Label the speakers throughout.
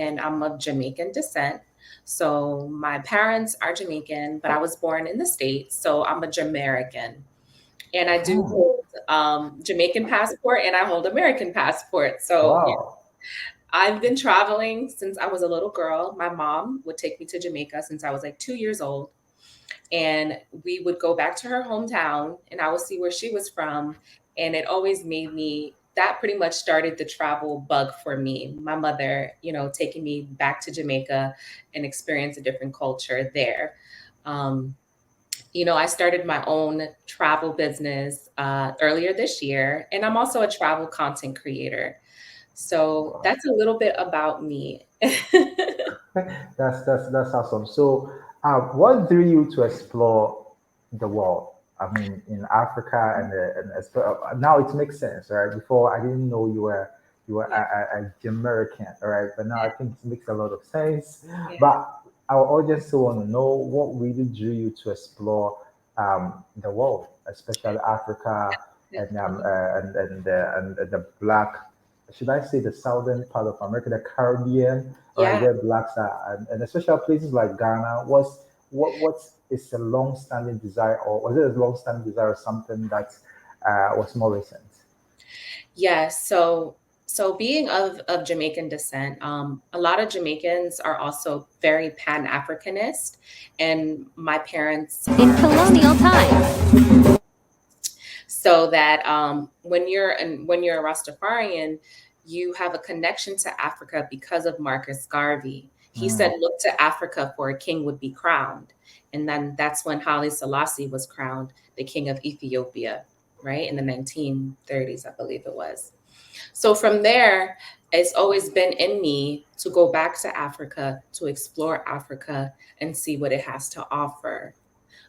Speaker 1: and I'm of Jamaican descent. So my parents are Jamaican, but I was born in the States, so I'm a Jamaican. And I do
Speaker 2: Hmm.
Speaker 1: hold Jamaican passport and I hold American passport. So
Speaker 2: Wow.
Speaker 1: I've been traveling since I was a little girl. My mom would take me to Jamaica since I was like 2 years old. And we would go back to her hometown and I would see where she was from. And it always made me, that pretty much started the travel bug for me. My mother, taking me back to Jamaica and experience a different culture there. Um, I started my own travel business earlier this year, and I'm also a travel content creator. So
Speaker 2: Wow.
Speaker 1: that's a little bit about me.
Speaker 2: That's awesome. So, what drew you to explore the world? I mean, in Africa now it makes sense, right? Before I didn't know you were
Speaker 1: Yeah,
Speaker 2: a Jamaican, all right? But now I think it makes a lot of sense.
Speaker 1: yeah,
Speaker 2: But our audience still want to know what really drew you to explore the world, especially Africa
Speaker 1: definitely.
Speaker 2: and the black, should I say, the southern part of America, the Caribbean, right,
Speaker 1: Yeah.
Speaker 2: where blacks are, and especially places like Ghana. What is a long-standing desire, or was it a long-standing desire, or something that was more recent?
Speaker 1: Yes. So being of Jamaican descent, a lot of Jamaicans are also very Pan-Africanist, and my parents
Speaker 3: In
Speaker 1: are
Speaker 3: colonial times,
Speaker 1: so that when you're a Rastafarian, you have a connection to Africa because of Marcus Garvey. He
Speaker 2: Mm,
Speaker 1: said, "Look to Africa, for a king would be crowned," and then that's when Haile Selassie was crowned the king of Ethiopia, right in the 1930s, I believe it was. So from there, it's always been in me to go back to Africa, to explore Africa and see what it has to offer.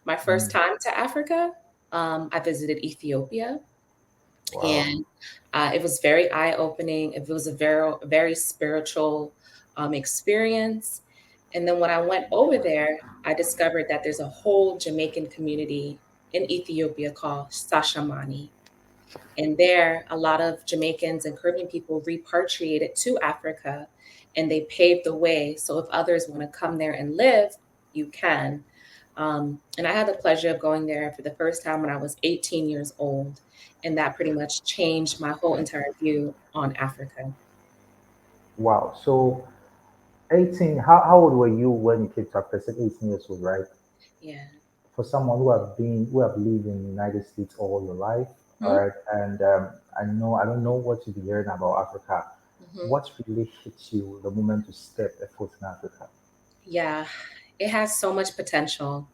Speaker 1: My first
Speaker 2: mm,
Speaker 1: time to Africa, I visited Ethiopia,
Speaker 2: wow.
Speaker 1: and it was very eye opening. It was a very spiritual experience. And then when I went over there, I discovered that there's a whole Jamaican community in Ethiopia called Sashamani. And there, a lot of Jamaicans and Caribbean people repatriated to Africa and they paved the way. So if others want to come there and live, you can. And I had the pleasure of going there for the first time when I was 18 years old. And that pretty much changed my whole entire view on Africa.
Speaker 2: Wow. So 18, how old were you when you came to Africa? You said 18 years old, right?
Speaker 1: Yeah.
Speaker 2: For someone who have lived in the United States all your life, all
Speaker 1: Hmm.
Speaker 2: right, and I don't know what you've been hearing about Africa.
Speaker 1: Hmm.
Speaker 2: What really hits you the moment you step a foot in Africa?
Speaker 1: Yeah, it has so much potential.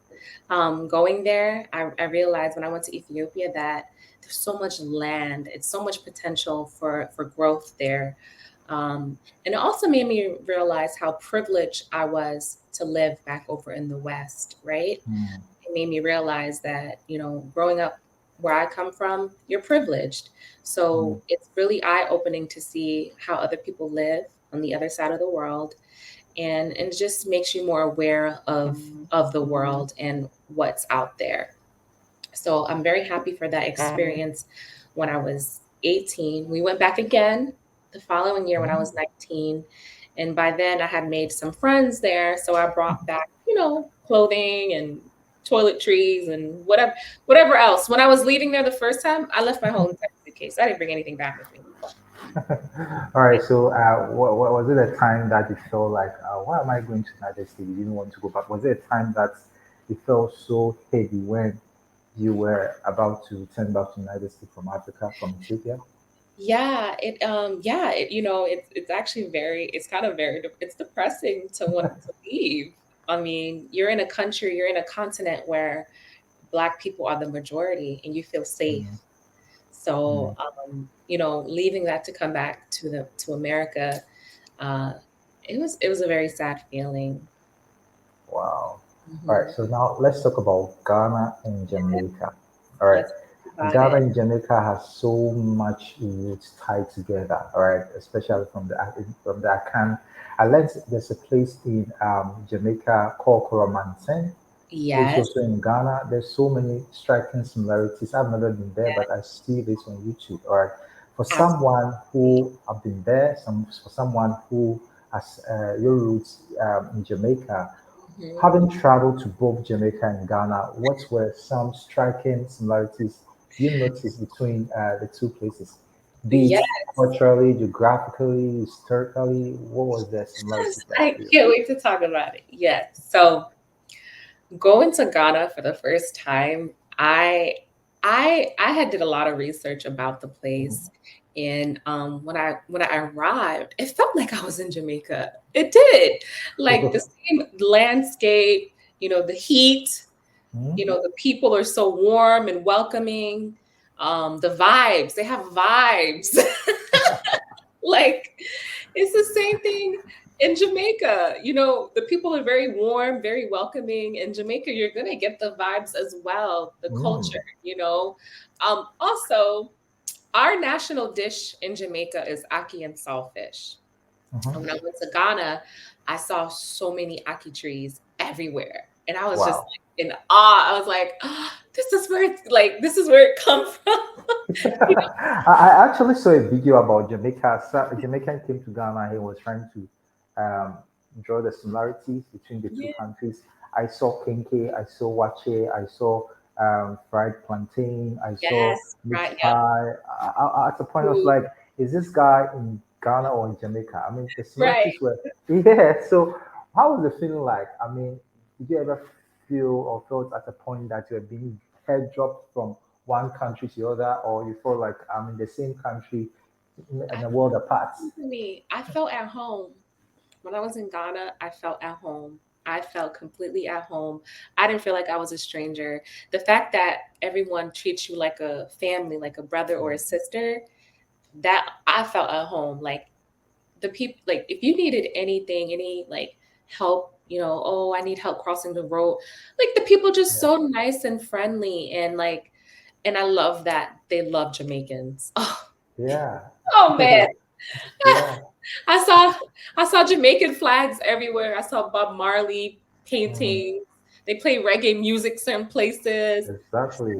Speaker 1: Going there, I realized when I went to Ethiopia that there's so much land, it's so much potential for growth there. Um, and it also made me realize how privileged I was to live back over in the West, right?
Speaker 2: Hmm,
Speaker 1: It made me realize that, growing up where I come from, you're privileged.
Speaker 2: hmm,
Speaker 1: So it's really eye opening to see how other people live on the other side of the world, and it just makes you more aware of the world and what's out there. So I'm very happy for that experience. When I was 18, we went back again the following year when I was
Speaker 2: hmm.
Speaker 1: 19, and by then I had made some friends there, so I brought back clothing and toiletries and whatever else. When I was leaving there the first time, I left my whole entire suitcase. I didn't bring anything back with me.
Speaker 2: All right. So, what was it a time that you felt like, why am I going to United States? You didn't want to go back. Was it a time that you felt so heavy when you were about to return back to United States from Africa, from Ethiopia?
Speaker 1: It's actually it's kind of it's depressing to want to leave. I mean, you're in a continent where Black people are the majority and you feel safe.
Speaker 2: Mm,
Speaker 1: So,
Speaker 2: mm.
Speaker 1: leaving that to come back to America, uh, it was a very sad feeling.
Speaker 2: Wow. All right.
Speaker 1: Hmm.
Speaker 2: So now let's talk about Ghana and Jamaica. All right.
Speaker 1: Let's talk about
Speaker 2: Ghana
Speaker 1: it.
Speaker 2: and Jamaica has so much roots tied together. All right. Especially from the Akan. I learned there's a place in Jamaica called Koromanten, which is
Speaker 1: Yes.
Speaker 2: also in Ghana. There's so many striking similarities. I've never been there, but I see this on YouTube. All right. For someone
Speaker 1: Absolutely.
Speaker 2: who have been there, for someone who as your roots in Jamaica.
Speaker 1: Mhm.
Speaker 2: Having traveled to both Jamaica and Ghana, what were some striking similarities you noticed between the two places? Be it
Speaker 1: Yes,
Speaker 2: culturally, geographically, historically, what was the similarities like
Speaker 1: I
Speaker 2: for you?
Speaker 1: can't wait to talk about it. Yes. So going to Ghana for the first time, I had did a lot of research about the place, and when I arrived, it felt like I was in Jamaica. It did, like the same landscape, the heat,
Speaker 2: Hmm?
Speaker 1: the people are so warm and welcoming. The vibes, they have vibes. Like it's the same thing in Jamaica. The people are very warm, very welcoming. In Jamaica, you're gonna get the vibes as well, the
Speaker 2: Mm.
Speaker 1: culture. Also, our national dish in Jamaica is ackee and saltfish. And when I
Speaker 2: Mhm.
Speaker 1: went to Ghana, I saw so many ackee trees everywhere. And I was just
Speaker 2: Wow.
Speaker 1: like in awe. I was like, oh, this is where it comes from. You
Speaker 2: I actually saw a video about Jamaica. A Jamaican came to Ghana. He was trying to draw the similarities between the two
Speaker 1: Yeah.
Speaker 2: countries. I saw kenke, I saw wache, I saw fried plantain, I saw
Speaker 1: Yes,
Speaker 2: meat
Speaker 1: right. Yep.
Speaker 2: pie. At the point, I was
Speaker 1: Food.
Speaker 2: like, is this guy in Ghana or in Jamaica? I mean, the
Speaker 1: Right.
Speaker 2: similarities were, yeah. So, how was the feeling like? I mean, did you ever feel or felt at a point that you were being head dropped from one country to the other, or you feel like I'm in the same country in
Speaker 1: I
Speaker 2: a world apart?
Speaker 1: to me, I felt at home. When I was in Ghana, I felt at home. I felt completely at home. I didn't feel like I was a stranger. The fact that everyone treats you like a family, like a brother or a sister, that I felt at home. Like the people, like if you needed anything, any like help, oh, I need help crossing the road. Like the people just
Speaker 2: Yeah.
Speaker 1: so nice and friendly, and I love that they love Jamaicans.
Speaker 2: Yeah.
Speaker 1: Oh man.
Speaker 2: Yeah.
Speaker 1: I saw I saw Jamaican flags everywhere. I saw Bob Marley
Speaker 2: Mm,
Speaker 1: paintings. They play reggae music certain places.
Speaker 2: exactly.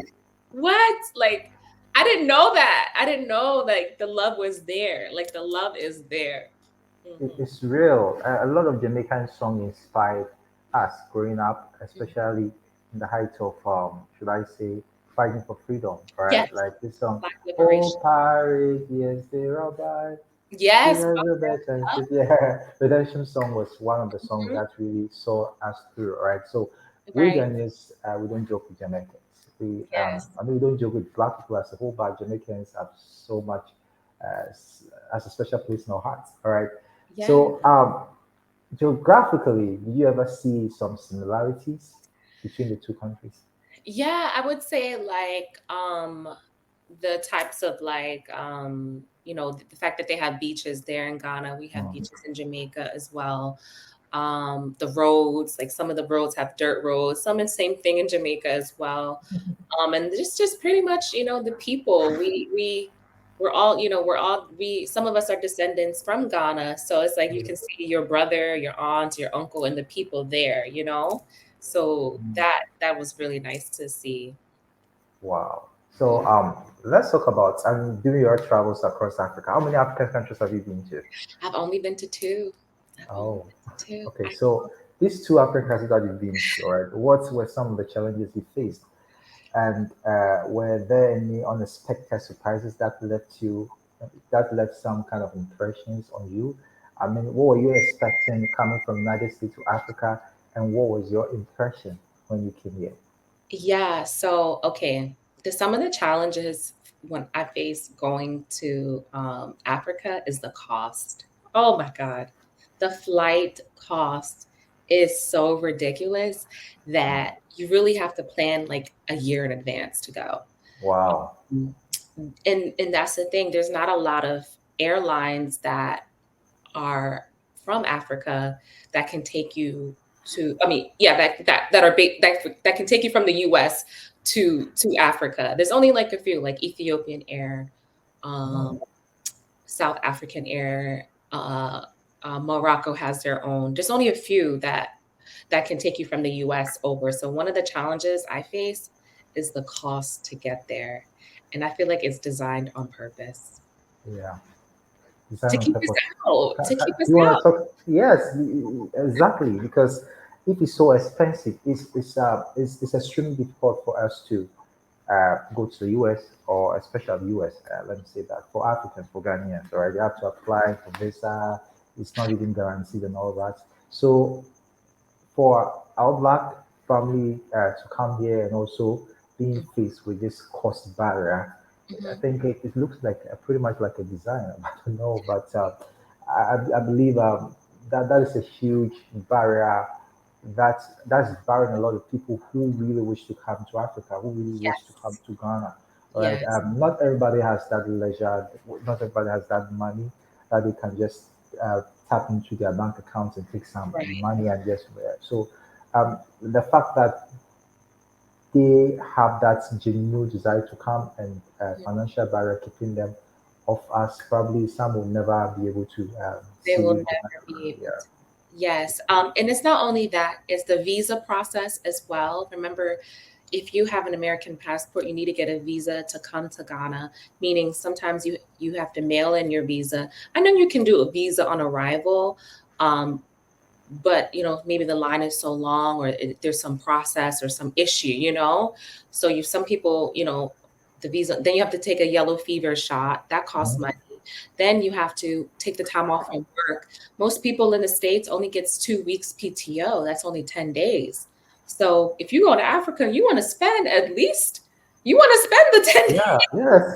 Speaker 1: What? Like I didn't know that. I didn't know like the love was there. Like the love is there. Mhm.
Speaker 2: It's real. A lot of Jamaican song inspired us growing up,
Speaker 1: Mhm.
Speaker 2: especially in the height of, should I say, fighting for freedom, right?
Speaker 1: Yes,
Speaker 2: Like this song,
Speaker 1: Black
Speaker 2: "Oh
Speaker 1: liberation.
Speaker 2: Pirate, yes, they're all by."
Speaker 1: Yes.
Speaker 2: Redemption, yeah, Redemption song was one of the songs
Speaker 1: Mhm.
Speaker 2: that really saw us through, right? So we
Speaker 1: Right.
Speaker 2: Ghanaians, we don't joke with Jamaicans.
Speaker 1: Yes.
Speaker 2: I mean, we don't joke with black people as a whole, but Jamaicans have so much as a special place in our hearts, all right?
Speaker 1: Yes.
Speaker 2: So, geographically, do you ever see some similarities between the two countries?
Speaker 1: Yeah, I would say like the types of like the fact that they have beaches there in Ghana, we have
Speaker 2: Mm.
Speaker 1: beaches in Jamaica as well. The roads, like some of the roads have dirt roads, some is same thing in Jamaica as well. And just pretty much, the people we some of us are descendants from Ghana, so it's like you can see your brother, your aunt, your uncle, and the people there. So that was really nice to see.
Speaker 2: Wow. So,
Speaker 1: Mm.
Speaker 2: let's talk about, during your travels across Africa, how many African countries have you been to?
Speaker 1: I've only been to two. I've only
Speaker 2: Oh,
Speaker 1: been to two.
Speaker 2: okay. So these two African countries that you've been to, right? What were some of the challenges you faced? And were there any unexpected surprises that left some kind of impressions on you? I mean, what were you expecting coming from United States to Africa, and what was your impression when you came here?
Speaker 1: Yeah, so okay, some of the challenges when I face going to Africa is the cost. Oh my God, the flight cost is so ridiculous that you really have to plan like a year in advance to go.
Speaker 2: Wow.
Speaker 1: Mm. And that's the thing. There's not a lot of airlines that are from Africa that can take you to, I mean, yeah, that can take you from the US to Africa. There's only like a few, like Ethiopian Air,
Speaker 2: Hmm.
Speaker 1: um, South African Air, Morocco has their own. There's only a few that can take you from the US over. So one of the challenges I face is the cost to get there. And I feel like it's designed on purpose.
Speaker 2: Yeah. design
Speaker 1: To
Speaker 2: on
Speaker 1: keep
Speaker 2: top
Speaker 1: us
Speaker 2: of.
Speaker 1: out. To keep us
Speaker 2: You want
Speaker 1: out.
Speaker 2: to talk? Yes, exactly. Because if it's so expensive, it's extremely difficult for us to go to the US, or especially US. Let me say that for Africans, for Ghanaians, right? You have to apply for visa. It's not even guaranteed and all that. So for our black family to come here and also being faced with this cost barrier, I
Speaker 1: Mhm.
Speaker 2: think it looks like pretty much like a design. I don't know, but I believe that is a huge barrier that's barring a lot of people who really wish to come to Africa, who really wish to come
Speaker 1: Yes.
Speaker 2: to Ghana. All right,
Speaker 1: Yes.
Speaker 2: not everybody has that leisure. Not everybody has that money that they can just tap into their bank accounts and take some
Speaker 1: Right.
Speaker 2: money and just so the fact that they have that genuine desire to come and financial barrier keeping them off us. Probably some will never be able to
Speaker 1: They
Speaker 2: see
Speaker 1: will
Speaker 2: the
Speaker 1: never be able
Speaker 2: yeah.
Speaker 1: to. Yes. And it's not only that, it's the visa process as well. Remember, if you have an American passport, you need to get a visa to come to Ghana, meaning sometimes you have to mail in your visa. I know you can do a visa on arrival, um, but maybe the line is so long, or there's some process or some issue, so you some people, the visa, then you have to take a yellow fever shot that costs
Speaker 2: Mhm.
Speaker 1: money. Then you have to take the time off from work. Most people in the States only gets 2 weeks PTO. That's only 10 days. So if you go to Africa, you want to spend at least, you want to spend the 10
Speaker 2: Yeah, yeah.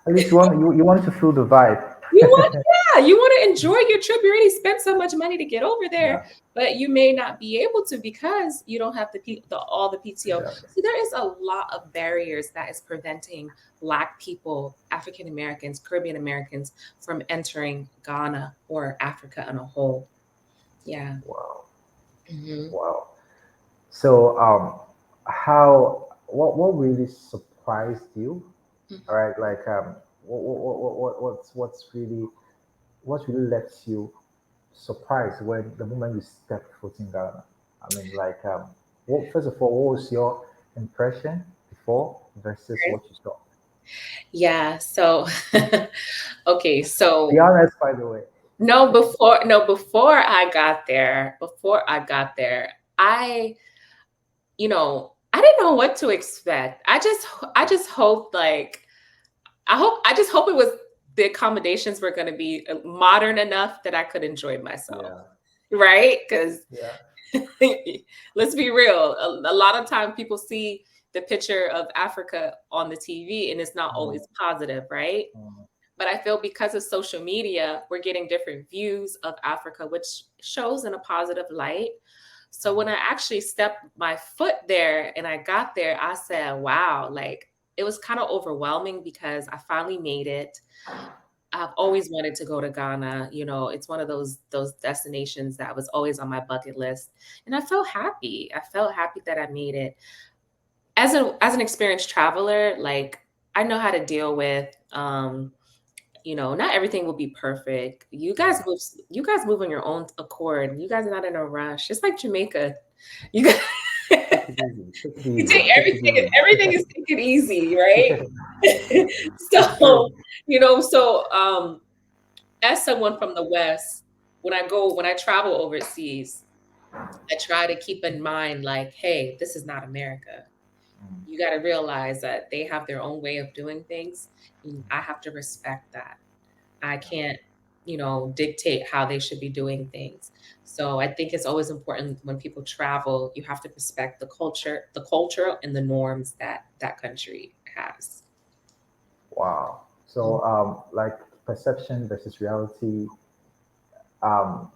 Speaker 2: At least you want to feel the vibe.
Speaker 1: You want, yeah, you want to enjoy your trip. You already spent so much money to get over there,
Speaker 2: Yeah,
Speaker 1: but you may not be able to because you don't have all the PTO.
Speaker 2: yeah.
Speaker 1: So there is a lot of barriers that is preventing Black people, African Americans, Caribbean Americans from entering Ghana or Africa in a whole. Yeah.
Speaker 2: Wow,
Speaker 1: Hmm.
Speaker 2: wow. So, how what really surprised you? All right, like what really lets you surprised when the moment you stepped foot in Ghana? I mean, like, first of all, what was your impression before versus what you saw?
Speaker 1: Yeah. So, okay.
Speaker 2: Be
Speaker 1: So
Speaker 2: honest, by the way.
Speaker 1: no, before I got there, I didn't know what to expect. I just hoped, like, I just hope it was the accommodations were going to be modern enough that I could enjoy myself,
Speaker 2: Yeah,
Speaker 1: right? Because
Speaker 2: yeah.
Speaker 1: let's be real, a lot of time people see the picture of Africa on the TV and it's not
Speaker 2: Mm,
Speaker 1: always positive, right?
Speaker 2: mm,
Speaker 1: But I feel because of social media, we're getting different views of Africa, which shows in a positive light. So when I actually stepped my foot there and I got there, I said, wow, like it was kind of overwhelming because I finally made it. I've always wanted to go to Ghana. It's one of those destinations that was always on my bucket list. And I felt happy. I felt happy that I made it. As an experienced traveler, like I know how to deal with not everything will be perfect.
Speaker 2: yeah.
Speaker 1: You guys move on your own accord. You guys are not in a rush. It's like Jamaica. You guys
Speaker 2: Take it easy. Take it
Speaker 1: you
Speaker 2: easy.
Speaker 1: take
Speaker 2: Take it
Speaker 1: everything is
Speaker 2: easy.
Speaker 1: taken easy, right?
Speaker 2: It's
Speaker 1: So,
Speaker 2: true.
Speaker 1: as someone from the West, when I travel overseas, I try to keep in mind, like, hey, this is not America.
Speaker 2: Mm,
Speaker 1: You got to realize that they have their own way of doing things. And I have to respect that. I can't, dictate how they should be doing things. So I think it's always important when people travel, you have to respect the culture and the norms that that country has.
Speaker 2: wow.
Speaker 1: Mm.
Speaker 2: So, like perception versus reality. Um,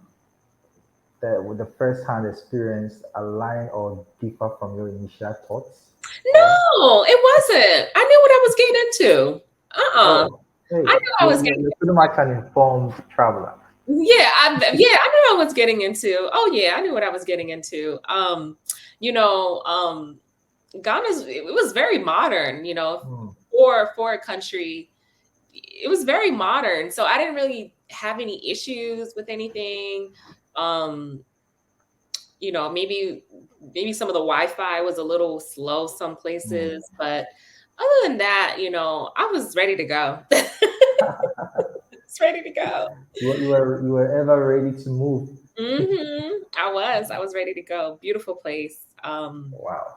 Speaker 2: with the first hand experience align or differ from your initial thoughts? Or
Speaker 1: No, it wasn't. I knew what I was getting into. Uh-uh.
Speaker 2: oh, hey,
Speaker 1: I knew I was getting.
Speaker 2: you're pretty much an informed traveler.
Speaker 1: I knew I was getting into. Oh yeah, I knew what I was getting into. You know, Ghana's it was very modern,
Speaker 2: Hmm,
Speaker 1: for a country. It was very modern. So I didn't really have any issues with anything. Um, maybe some of the Wi-Fi was a little slow some
Speaker 2: hmm.
Speaker 1: places, but other than that, I was ready to go. ready to go.
Speaker 2: You were ever ready to move.
Speaker 1: I was ready to go. Beautiful place.
Speaker 2: Wow.